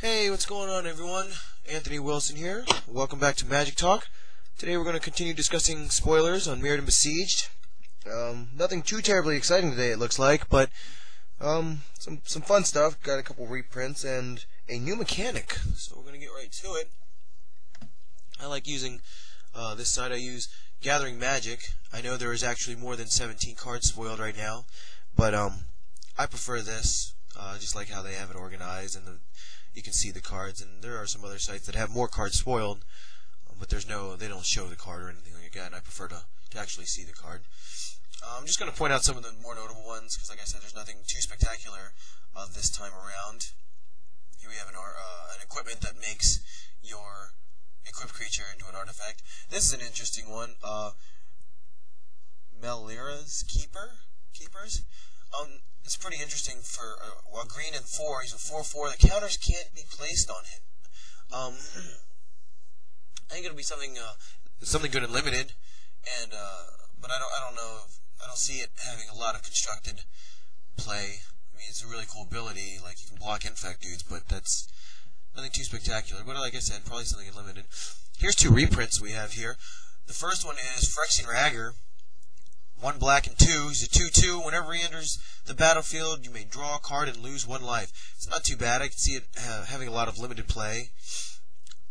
Hey, what's going on, everyone? Anthony Wilson here. Welcome back to Magic Talk. Today we're going to continue discussing spoilers on Mirrodin Besieged. Nothing too terribly exciting today, it looks like, but some fun stuff. Got a couple reprints and a new mechanic, so we're going to get right to it. I like using this side. I use Gathering Magic. I know there is actually more than 17 cards spoiled right now, but I prefer this. Just like how they have it organized, and you can see the cards. And there are some other sites that have more cards spoiled, but they don't show the card or anything like that. And I prefer to actually see the card. I'm just going to point out some of the more notable ones because, like I said, there's nothing too spectacular this time around. Here we have an equipment that makes your equipped creature into an artifact. This is an interesting one. Melira's Keepers. It's pretty interesting for while green and 4. He's a 4/4. The counters can't be placed on him. I think it'll be something good and limited, and but I don't know. I don't see it having a lot of constructed play. I mean, it's a really cool ability. Like, you can block infect dudes, but that's nothing too spectacular. But like I said, probably something limited. Here's two reprints we have here. The first one is Phyrexian Ragger. 1 black and 2. He's a 2/2. Whenever he enters the battlefield, you may draw a card and lose 1 life. It's not too bad. I can see it having a lot of limited play.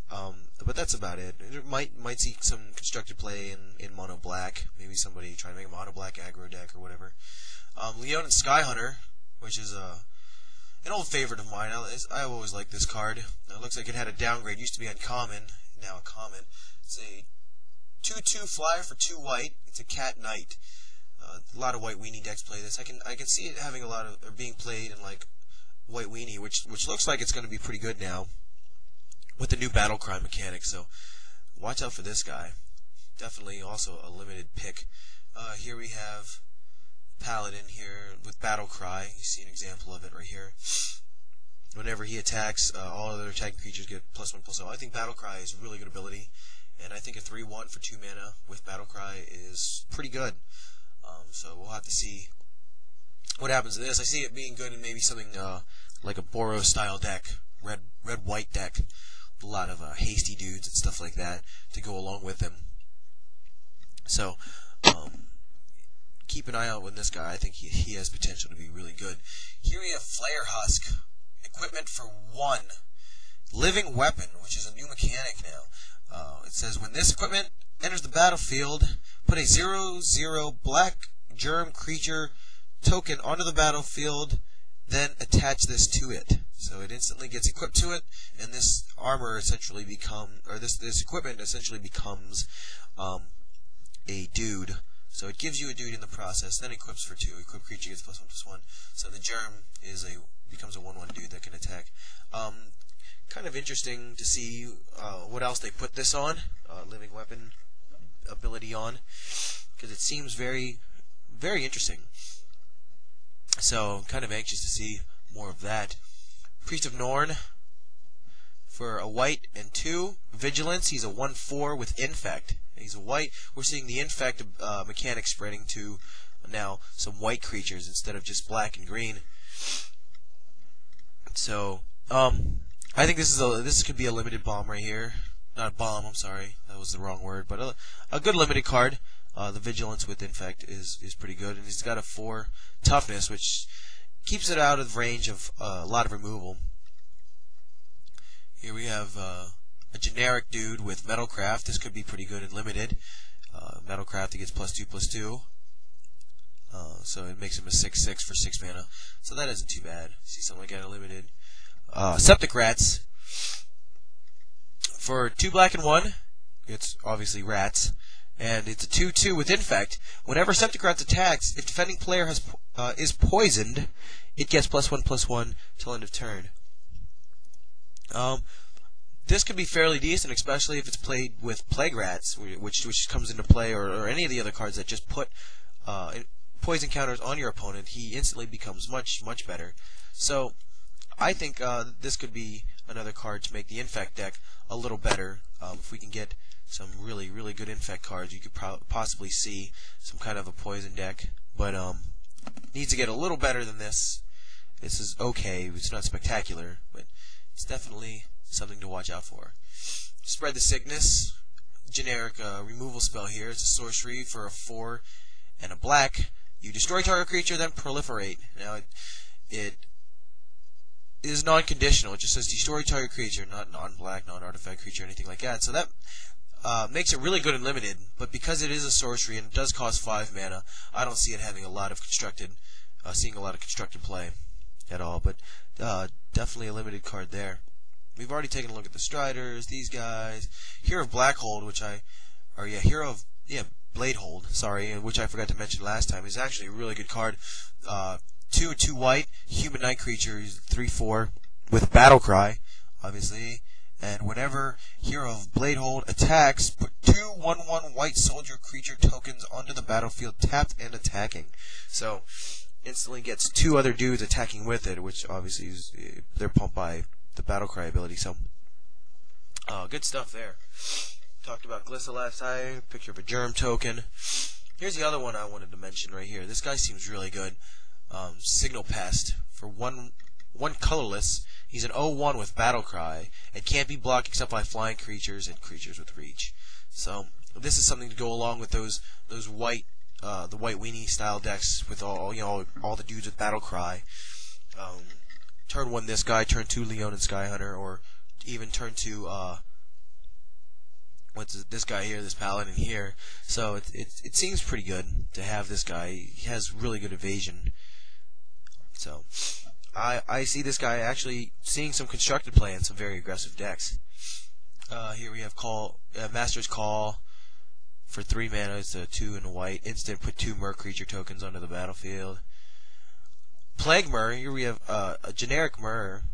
But that's about it. It might see some constructed play in mono black. Maybe somebody trying to make a mono black aggro deck or whatever. Leonin Skyhunter, which is an old favorite of mine. I always liked this card. It looks like it had a downgrade. It used to be uncommon, now a common. It's a 2/2 flyer for 2 white. It's a cat knight. A lot of white weenie decks play this. I can see it having or being played in like white weenie, which looks like it's going to be pretty good now with the new battle cry mechanic. So watch out for this guy. Definitely also a limited pick. Here we have Paladin here with battle cry. You see an example of it right here. Whenever he attacks, all other attacking creatures get +1/+0. I think battle cry is a really good ability. And I think a 3/1 for 2 mana with Battlecry is pretty good. So we'll have to see what happens to this. I see it being good in maybe something like a Boros style deck, red-white deck, with a lot of hasty dudes and stuff like that to go along with them. So keep an eye out on this guy. I think he has potential to be really good. Here we have Flare Husk, equipment for 1. Living Weapon, which is a new mechanic now. It says, when this equipment enters the battlefield, put a 0/0 black germ creature token onto the battlefield, then attach this to it. So it instantly gets equipped to it, and this armor essentially this equipment essentially becomes a dude. So it gives you a dude in the process, then equips for 2. Equipped creature gets +1/+1. So the germ becomes a 1/1 dude that can attack. Kind of interesting to see what else they put this on, Living Weapon ability on, because it seems very, very interesting. So I'm kind of anxious to see more of that. Priest of Norn for a white and 2 vigilance. He's a 1/4 with infect. He's a white. We're seeing the infect mechanic spreading to now some white creatures instead of just black and green. So I think this could be a limited bomb right here. Not a bomb, I'm sorry. That was the wrong word. But a good limited card. The Vigilance with Infect is pretty good. And he's got a 4 toughness, which keeps it out of range of a lot of removal. Here we have a generic dude with Metalcraft. This could be pretty good and limited. Metalcraft, he gets +2/+2. So it makes him a 6/6 for 6 mana. So that isn't too bad. See something like that limited. Septic Rats for 2 black and 1. It's obviously rats, and it's a 2/2 with infect. Whenever Septic Rats attacks, if defending player is poisoned, it gets +1/+1 till end of turn. This could be fairly decent, especially if it's played with Plague Rats, which comes into play, or any of the other cards that just put poison counters on your opponent. He instantly becomes much better. So I think this could be another card to make the Infect deck a little better. If we can get some really, really good Infect cards, you could possibly see some kind of a poison deck. But needs to get a little better than this. This is okay. It's not spectacular, but it's definitely something to watch out for. Spread the Sickness, generic removal spell here. It's a sorcery for a 4 and a black. You destroy target creature, then proliferate. Now it is non-conditional. It just says destroy target creature, not non-black, non-artifact creature, anything like that. So that makes it really good and limited. But because it is a sorcery and it does cost 5 mana, I don't see it having a lot of constructed, seeing a lot of constructed play at all. But definitely a limited card there. We've already taken a look at the Striders, these guys. Hero of Blackhold, Bladehold, sorry, which I forgot to mention last time, is actually a really good card. 2 white, human knight creature, 3/4 with Battle Cry, obviously. And whenever Hero of Bladehold attacks, put 2 1/1 white soldier creature tokens onto the battlefield, tapped and attacking. So instantly gets 2 other dudes attacking with it, which obviously is, they're pumped by the Battle Cry ability. So good stuff there. Talked about Glissa last time. Picture of a Germ token. Here's the other one I wanted to mention right here. This guy seems really good. Signal Pest for one colorless. He's an 0/1 with Battle Cry and can't be blocked except by flying creatures and creatures with reach. So this is something to go along with those white the white weenie style decks with all the dudes with Battle Cry. Turn 1 this guy, turn 2 Leonin Skyhunter, or even turn 2 this guy here, this Paladin here. So it seems pretty good to have this guy. He has really good evasion. So I see this guy actually seeing some constructed play in some very aggressive decks. Here we have Master's Call for 3 mana. It's a 2 and a white. Instant, put 2 Mer creature tokens onto the battlefield. Plague Mer. Here we have a generic Mer,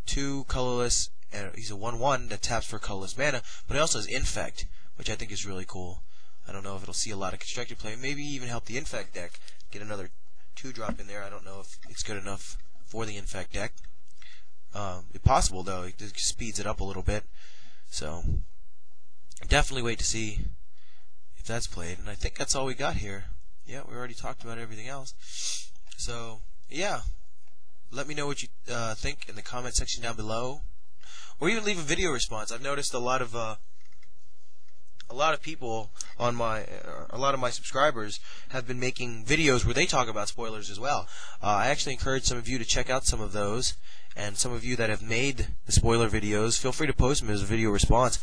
2 colorless, and he's a 1/1 that taps for colorless mana, but it also has Infect, which I think is really cool. I don't know if it'll see a lot of constructed play. Maybe even help the Infect deck get another 2-drop in there. I don't know if it's good enough for the Infect deck. It's possible though. It just speeds it up a little bit. So definitely wait to see if that's played. And I think that's all we got here. Yeah, we already talked about everything else. So yeah, let me know what you think in the comment section down below, or even leave a video response. I've noticed a lot of people on a lot of my subscribers have been making videos where they talk about spoilers as well. I actually encourage some of you to check out some of those, and some of you that have made the spoiler videos, feel free to post them as a video response.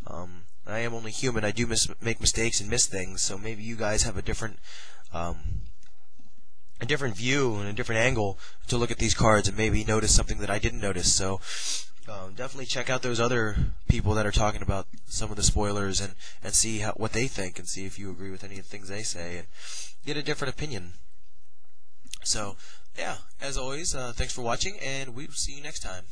I am only human. I do make mistakes and miss things, so maybe you guys have a different view and a different angle to look at these cards and maybe notice something that I didn't notice. So definitely check out those other people that are talking about some of the spoilers and see what they think, and see if you agree with any of the things they say and get a different opinion. So yeah, as always, thanks for watching, and we'll see you next time.